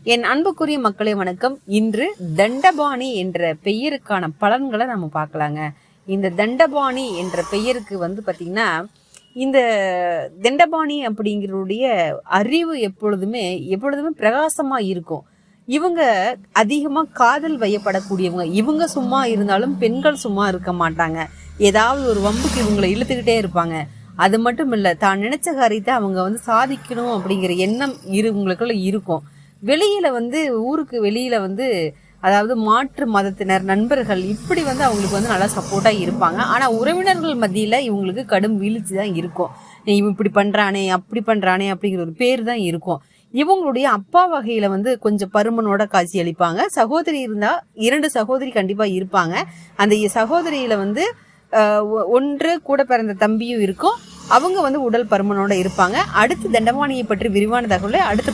என் அன்புக்குரிய மக்களே வணக்கம். இன்று தண்டபாணி என்ற பெயருக்கான பலன்களை நம்ம பார்க்கலாங்க. இந்த தண்டபாணி என்ற பெயருக்கு பார்த்தீங்கன்னா, இந்த தண்டபாணி அப்படிங்கிறதுடைய அறிவு எப்பொழுதுமே பிரகாசமாக இருக்கும். இவங்க அதிகமாக காதல் வயப்படக்கூடியவங்க. இவங்க சும்மா இருந்தாலும் பெண்கள் சும்மா இருக்க மாட்டாங்க. ஏதாவது ஒரு வம்புக்கு இவங்களை இழுத்துக்கிட்டே இருப்பாங்க. அது மட்டும் இல்லை, தான் நினைச்ச காரியத்தை அவங்க சாதிக்கணும் அப்படிங்கிற எண்ணம் இவங்களுக்குள்ள இருக்கும். வெளியில ஊருக்கு வெளியில அதாவது மாற்று மதத்தினர் நண்பர்கள் இப்படி அவங்களுக்கு நல்லா சப்போர்ட்டா இருப்பாங்க. ஆனா உறவினர்கள் மத்தியில இவங்களுக்கு கடும் வீழ்ச்சி தான் இருக்கும். இவன் இப்படி பண்றானே அப்படி பண்றானே அப்படிங்கிற ஒரு பேர் தான் இருக்கும். இவங்களுடைய அப்பா வகையில கொஞ்சம் பருமனோட காட்சி அளிப்பாங்க. சகோதரி இருந்தா 2 சகோதரி கண்டிப்பா இருப்பாங்க. அந்த சகோதரியில ஒன்று கூட பிறந்த தம்பியும் இருக்கும். அவங்க உடல் பருமனோட இருப்பாங்க. அடுத்து தண்டபாணியை பற்றி விரிவான தகவலை அடுத்து